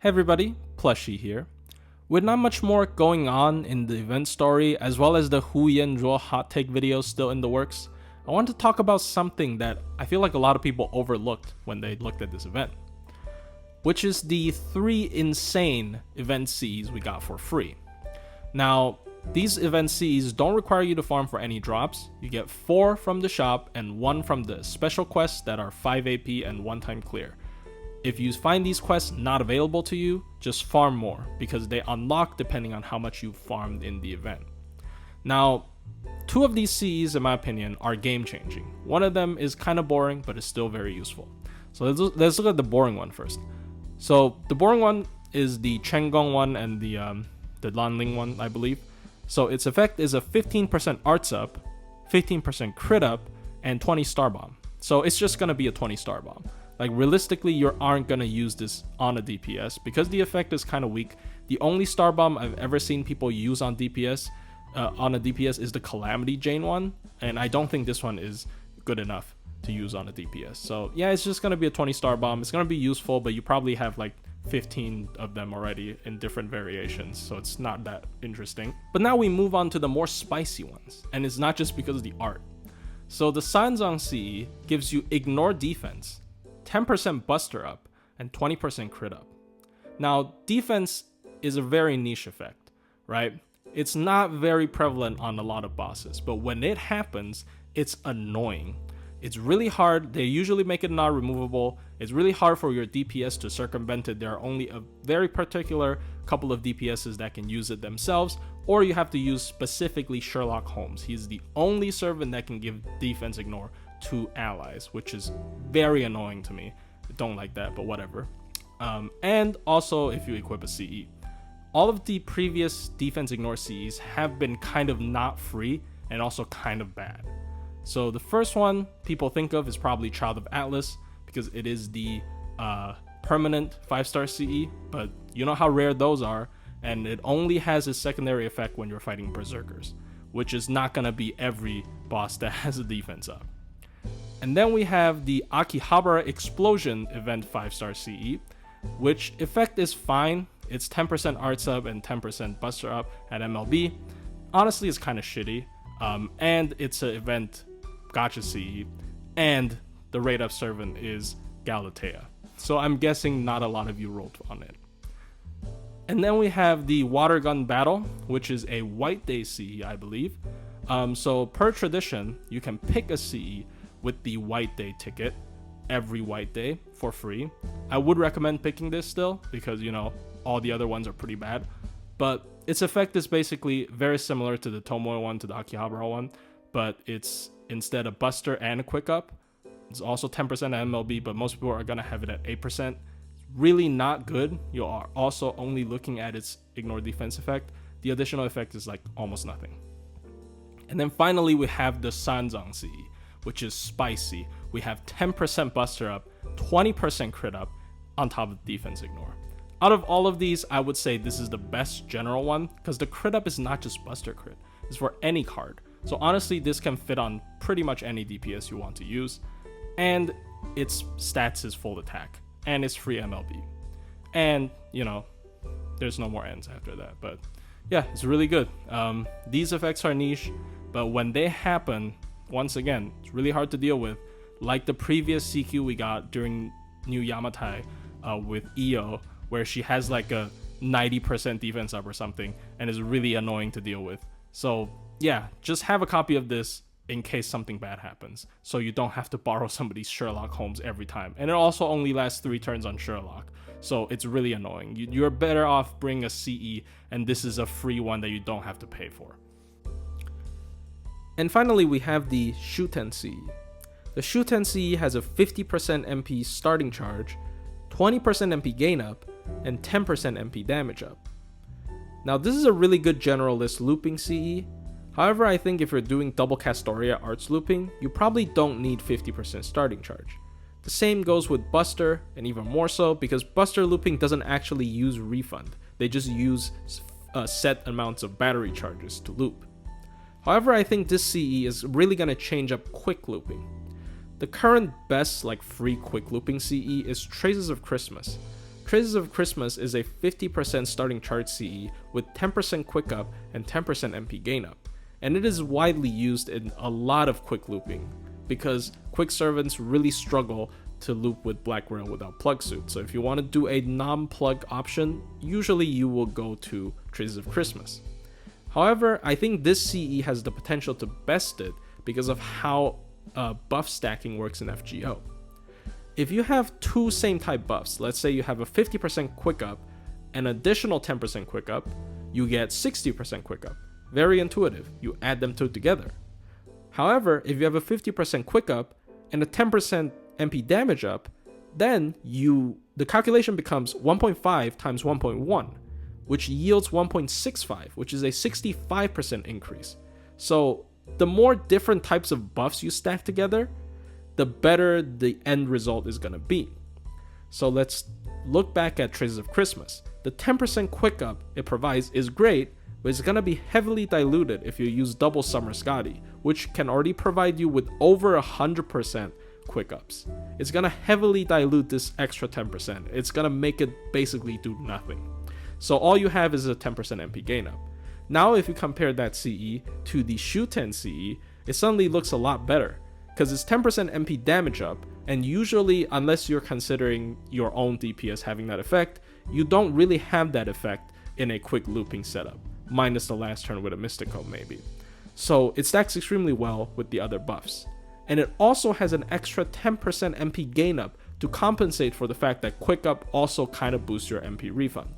Hey everybody, Plushie here. With not much more going on in the event story, as well as the Hu Yan Zhuo hot take videos still in the works, I want to talk about something that I feel like a lot of people overlooked when they looked at this event, which is the 3 insane event Cs we got for free. Now, these event Cs don't require you to farm for any drops. You get 4 from the shop and 1 from the special quests that are 5 AP and 1-time clear. If you find these quests not available to you, just farm more, because they unlock depending on how much you farmed in the event. Now, 2 of these Cs, in my opinion, are game-changing. One of them is kind of boring, but is still very useful. So let's look at the boring one first. So the boring one is the Chenggong one and the Lanling one, I believe. So its effect is a 15% arts up, 15% crit up, and 20 star bomb. So it's just gonna be a 20 star bomb. Like realistically, you aren't gonna use this on a DPS because the effect is kind of weak. The only star bomb I've ever seen people use on DPS, on a DPS, is the Calamity Jane one, and I don't think this one is good enough to use on a DPS. So yeah, it's just gonna be a 20 star bomb. It's gonna be useful, but you probably have like 15 of them already in different variations, so it's not that interesting. But now we move on to the more spicy ones, and it's not just because of the art. So the Sansongsi gives you ignore defense, 10% buster up, and 20% crit up. Now, defense is a very niche effect, right? It's not very prevalent on a lot of bosses, but when it happens, it's annoying. It's really hard. They usually make it not removable. It's really hard for your DPS to circumvent it. There are only a very particular couple of DPSs that can use it themselves, or you have to use specifically Sherlock Holmes. He's the only servant that can give defense ignore to allies, which is very annoying to me. I don't like that, but whatever. And also if you equip a CE. All of the previous defense ignore CEs have been kind of not free and also kind of bad. So the first one people think of is probably Child of Atlas, because it is the permanent 5-star CE, but you know how rare those are, and it only has a secondary effect when you're fighting berserkers, which is not gonna be every boss that has a defense up. And then we have the Akihabara Explosion event 5-star CE, which effect is fine. It's 10% arts up and 10% buster up at MLB. Honestly, it's kind of shitty. And it's an event gacha CE, and the rate up servant is Galatea. So I'm guessing not a lot of you rolled on it. And then we have the Water Gun Battle, which is a White Day CE, I believe. So per tradition, you can pick a CE with the White Day ticket every White Day for free. I would recommend picking this still, because you know all the other ones are pretty bad, but its effect is basically very similar to the Tomoe one, to the Akihabara one, but it's instead a buster and a quick up. It's also 10% at MLB, but most people are gonna have it at 8%. Really not good. You are also only looking at its ignore defense effect. The additional effect is like almost nothing. And then finally we have the Sansongsi, which is spicy. We have 10% buster up, 20% crit up on top of defense ignore. Out of all of these, I would say this is the best general one, because the crit up is not just buster crit, it's for any card. So honestly, this can fit on pretty much any DPS you want to use, and its stats is full attack, and it's free MLB. And, you know, there's no more ends after that, but yeah, it's really good. These effects are niche, but when they happen, once again, it's really hard to deal with, like the previous CQ we got during New Yamatai with Io, where she has like a 90% defense up or something, and is really annoying to deal with. So yeah, just have a copy of this in case something bad happens, so you don't have to borrow somebody's Sherlock Holmes every time. And it also only lasts 3 turns on Sherlock, so it's really annoying. You're better off bringing a CE, and this is a free one that you don't have to pay for. And finally, we have the Shuten CE. The Shuten CE has a 50% MP starting charge, 20% MP gain up, and 10% MP damage up. Now this is a really good generalist looping CE. However, I think if you're doing double Castoria arts looping, you probably don't need 50% starting charge. The same goes with Buster, and even more so, because Buster looping doesn't actually use refund. They just use set amounts of battery charges to loop. However, I think this CE is really going to change up quick looping. The current best like free quick looping CE is Traces of Christmas. Traces of Christmas is a 50% starting charge CE with 10% quick up and 10% MP gain up, and it is widely used in a lot of quick looping because quick servants really struggle to loop with Black Rail without plug suit. So if you want to do a non-plug option, usually you will go to Traces of Christmas. However, I think this CE has the potential to best it because of how buff stacking works in FGO. If you have two same type buffs, let's say you have a 50% quick up and additional 10% quick up, you get 60% quick up. Very intuitive, you add them two together. However, if you have a 50% quick up and a 10% MP damage up, then the calculation becomes 1.5 times 1.1, which yields 1.65, which is a 65% increase. So the more different types of buffs you stack together, the better the end result is going to be. So let's look back at Traces of Christmas. The 10% quick up it provides is great, but it's going to be heavily diluted if you use double Summer Scotty, which can already provide you with over 100% quick ups. It's going to heavily dilute this extra 10%. It's going to make it basically do nothing. So all you have is a 10% MP gain up. Now if you compare that CE to the Shuten CE, it suddenly looks a lot better because it's 10% MP damage up, and usually unless you're considering your own DPS having that effect, you don't really have that effect in a quick looping setup, minus the last turn with a Mystico maybe. So it stacks extremely well with the other buffs. And it also has an extra 10% MP gain up to compensate for the fact that quick up also kind of boosts your MP refund.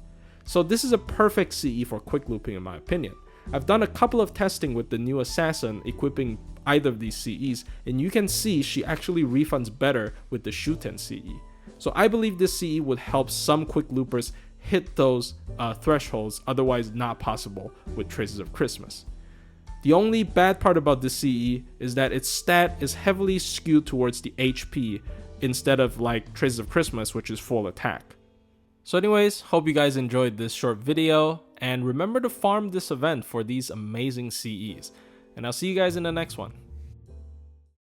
So this is a perfect CE for quick looping in my opinion. I've done a couple of testing with the new assassin equipping either of these CEs, and you can see she actually refunds better with the Shuten CE. So I believe this CE would help some quick loopers hit those thresholds otherwise not possible with Traces of Christmas. The only bad part about this CE is that its stat is heavily skewed towards the HP instead of like Traces of Christmas, which is full attack. So anyways, hope you guys enjoyed this short video, and remember to farm this event for these amazing CEs. And I'll see you guys in the next one.